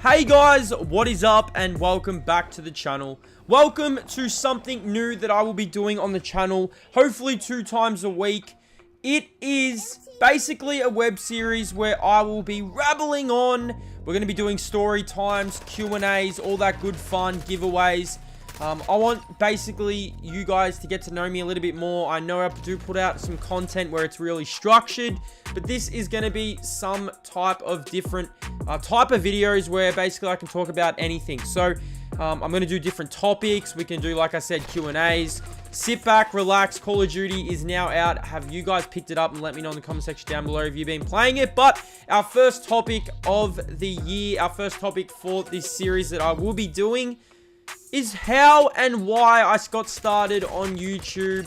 Hey guys, what is up and welcome back to the channel. Welcome to something new that I will be doing on the channel, hopefully 2 times a week. It is basically a web series where I will be rabbling on. We're going to be doing story times, Q&As, all that good fun, giveaways. I want basically you guys to get to know me a little bit more. I know I do put out some content where it's really structured, but this is going to be some type of different type of videos where basically I can talk about anything. So I'm going to do different topics. We can do, like I said, Q&As. Sit back, relax. Call of Duty is now out. Have you guys picked it up? And let me know in the comment section down below if you've been playing it. But our first topic of the year, our first topic for this series that I will be doing is how and why I got started on YouTube.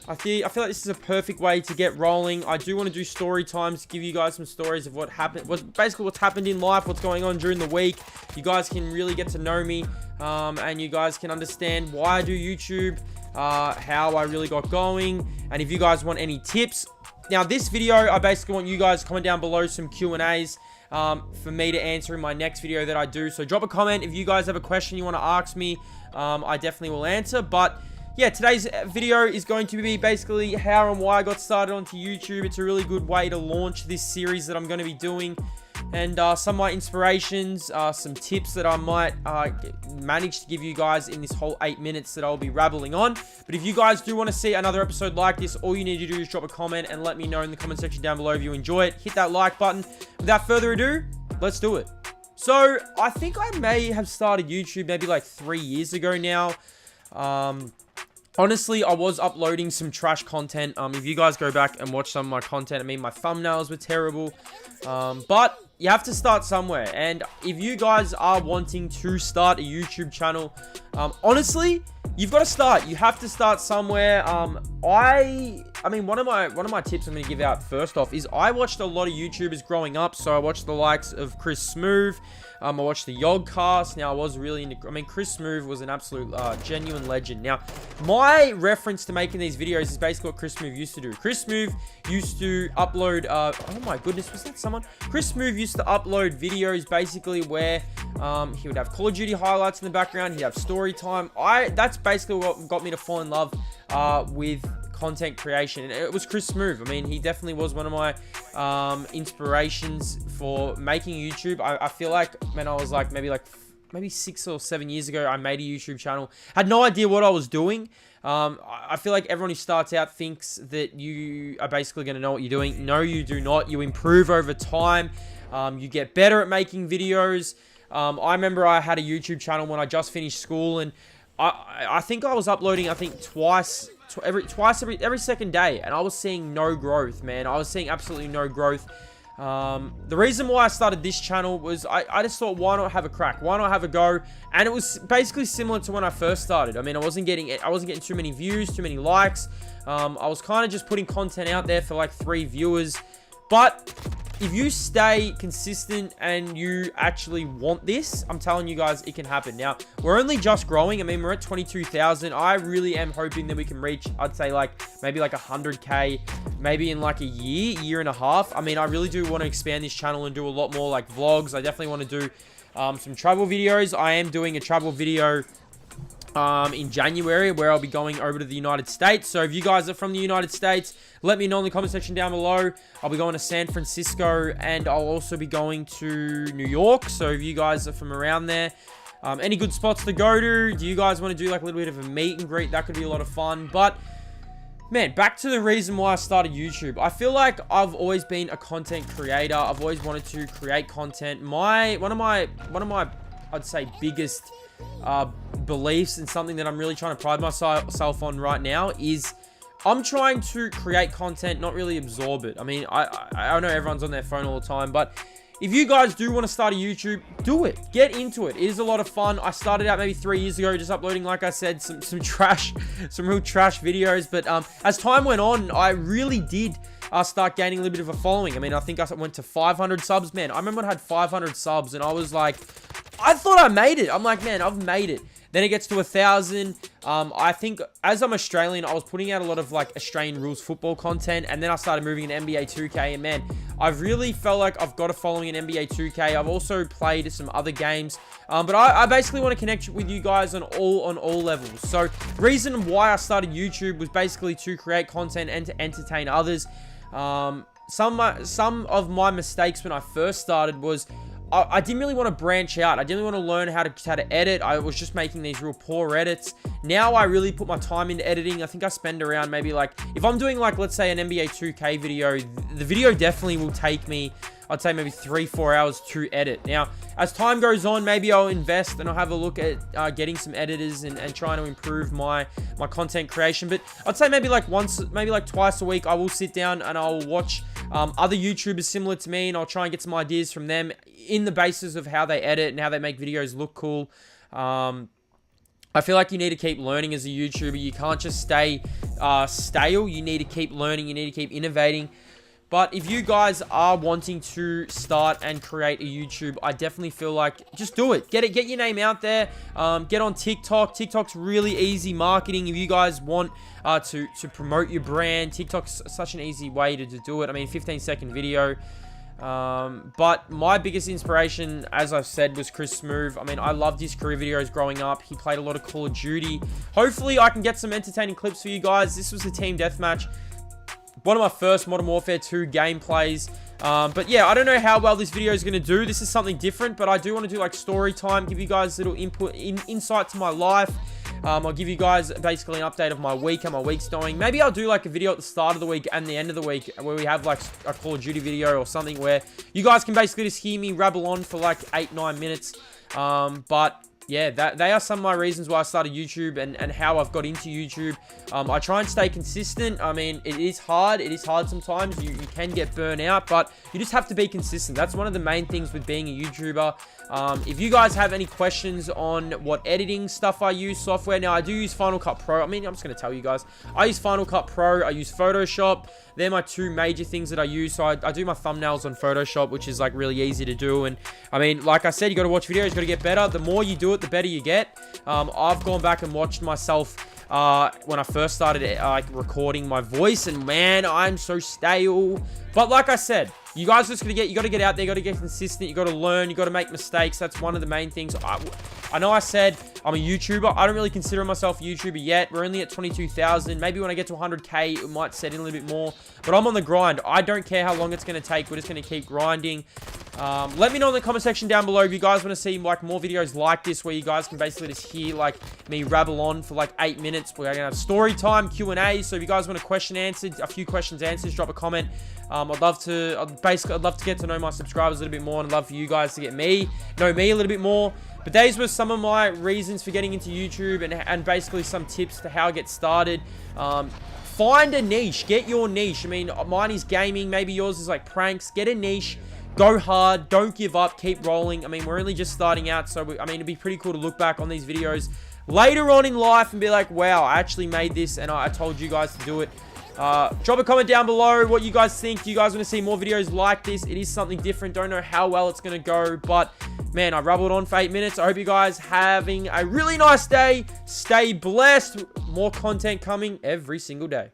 I feel like this is a perfect way to get rolling. I do want to do story times, give you guys some stories of what happened, basically what's happened in life, what's going on during the week. You guys can really get to know me, and you guys can understand why I do YouTube, how I really got going, and if you guys want any tips. Now, this video, I basically want you guys to comment down below some Q&As for me to answer in my next video that I do. So drop a comment if you guys have a question you want to ask me. I definitely will answer. But yeah, today's video is going to be basically how and why I got started onto YouTube. It's a really good way to launch this series that I'm going to be doing. And some of my inspirations, some tips that I might manage to give you guys in this whole 8 minutes that I'll be rabbling on. But if you guys do want to see another episode like this, all you need to do is drop a comment and let me know in the comment section down below if you enjoy it. Hit that like button. Without further ado, let's do it. So, I think I may have started YouTube maybe like 3 years ago now. Honestly, I was uploading some trash content. If you guys go back and watch some of my content, I mean, my thumbnails were terrible. But you have to start somewhere. And if you guys are wanting to start a YouTube channel, honestly, you've got to start. You have to start somewhere. I mean, one of my tips I'm going to give out first off is I watched a lot of YouTubers growing up. So I watched the likes of Chris Smooth. I watched the Yogcast. Now, I was really into... I mean, Chris Smooth was an absolute genuine legend. Now, my reference to making these videos is basically what Chris Smooth used to do. Chris Smooth used to upload... oh my goodness, was that someone? Chris Smooth used to upload videos basically where he would have Call of Duty highlights in the background. He'd have story time. That's basically what got me to fall in love with content creation, and it was Chris Smooth. I mean, he definitely was one of my inspirations for making YouTube. I feel like when I was like maybe 6 or 7 years ago, I made a YouTube channel. Had no idea what I was doing. I feel like everyone who starts out thinks that you are basically going to know what you're doing. No, you do not. You improve over time. You get better at making videos. I remember I had a YouTube channel when I just finished school, and I think I was uploading, I think every second day, and I was seeing no growth, man. I was seeing absolutely no growth. The reason why I started this channel was I just thought, why not have a crack? Why not have a go? And it was basically similar to when I first started. I mean, I wasn't getting too many views, too many likes. I was kind of just putting content out there for like 3 viewers. But if you stay consistent and you actually want this, I'm telling you guys, it can happen. Now, we're only just growing. I mean, we're at 22,000. I really am hoping that we can reach, I'd say, like, maybe like 100K, maybe in like a year and a half. I mean, I really do want to expand this channel and do a lot more like vlogs. I definitely want to do some travel videos. I am doing a travel video in January where I'll be going over to the United States. So if you guys are from the United States, let me know in the comment section down below. I'll be going to San Francisco, and I'll also be going to New York. So if you guys are from around there, any good spots to go to? Do you guys want to do like a little bit of a meet and greet? That could be a lot of fun. But man, back to the reason why I started YouTube. I feel like I've always been a content creator. I've always wanted to create content. One of my I'd say biggest beliefs, and something that I'm really trying to pride myself on right now, is I'm trying to create content, not really absorb it. I mean, I know everyone's on their phone all the time, but if you guys do want to start a YouTube, do it. Get into it. It is a lot of fun. I started out maybe 3 years ago, just uploading, like I said, some real trash videos. But as time went on, I really did start gaining a little bit of a following. I mean, I think I went to 500 subs. Man, I remember I had 500 subs, and I was like, I thought I made it. I'm like, man, I've made it. Then it gets to 1,000. I think as I'm Australian, I was putting out a lot of like Australian rules football content, and then I started moving in NBA 2K, and man, I've really felt like I've got a following in NBA 2K. I've also played some other games, but I basically want to connect with you guys on all levels. So reason why I started YouTube was basically to create content and to entertain others. Some of my mistakes when I first started was I didn't really want to branch out. I didn't want to learn how to edit. I was just making these real poor edits. Now I really put my time into editing. I think I spend around maybe like, if I'm doing like, let's say an NBA 2K video, the video definitely will take me, I'd say maybe 3-4 hours to edit. Now, as time goes on, maybe I'll invest and I'll have a look at getting some editors and trying to improve my content creation. But I'd say maybe like twice a week, I will sit down and I'll watch other YouTubers similar to me, and I'll try and get some ideas from them in the basis of how they edit and how they make videos look cool. I feel like you need to keep learning as a YouTuber. You can't just stay stale. You need to keep learning. You need to keep innovating. But if you guys are wanting to start and create a YouTube, I definitely feel like just do it. Get your name out there. Get on TikTok. TikTok's really easy marketing. If you guys want to promote your brand, TikTok's such an easy way to do it. I mean, 15-second video. But my biggest inspiration, as I've said, was Chris Smooth. I mean, I loved his career videos growing up. He played a lot of Call of Duty. Hopefully, I can get some entertaining clips for you guys. This was a team deathmatch. One of my first Modern Warfare 2 gameplays. But yeah, I don't know how well this video is going to do. This is something different, but I do want to do like story time, give you guys a little insight to my life. I'll give you guys basically an update of my week, how my week's going. Maybe I'll do like a video at the start of the week and the end of the week where we have like a Call of Duty video or something where you guys can basically just hear me rabble on for like 8-9 minutes. But yeah, they are some of my reasons why I started YouTube and how I've got into YouTube. I try and stay consistent. I mean, it is hard. It is hard sometimes. You can get burnt out, but you just have to be consistent. That's one of the main things with being a YouTuber. If you guys have any questions on what editing stuff I use software, now I do use Final Cut Pro. I mean, I'm just going to tell you guys. I use Final Cut Pro. I use Photoshop. They're my two major things that I use. So I do my thumbnails on Photoshop, which is like really easy to do. And I mean, like I said, you got to watch videos, you got to get better. The more you do it, the better you get. I've gone back and watched myself when I first started like recording my voice, and man, I'm so stale. But like I said, you guys just you got to get out there, you got to get consistent, you got to learn, you got to make mistakes. That's one of the main things. I know I said I'm a YouTuber. I don't really consider myself a YouTuber yet. We're only at 22,000. Maybe when I get to 100K, it might set in a little bit more. But I'm on the grind. I don't care how long it's going to take. We're just going to keep grinding. Let me know in the comment section down below if you guys want to see like more videos like this where you guys can basically just hear like me rabble on for like 8 minutes. We're going to have story time, Q&A. So if you guys want a question answered, a few questions answered, drop a comment. I'd love to get to know my subscribers a little bit more, and I'd love for you guys to know me a little bit more. But these were some of my reasons for getting into YouTube and basically some tips to how I get started. Find a niche. Get your niche. I mean, mine is gaming. Maybe yours is like pranks. Get a niche. Go hard. Don't give up. Keep rolling. I mean, we're only just starting out. So, I mean, it'd be pretty cool to look back on these videos later on in life and be like, wow, I actually made this and I told you guys to do it. Drop a comment down below what you guys think. Do you guys want to see more videos like this? It is something different. Don't know how well it's going to go, but man, I rabbled on for 8 minutes. I hope you guys having a really nice day. Stay blessed. More content coming every single day.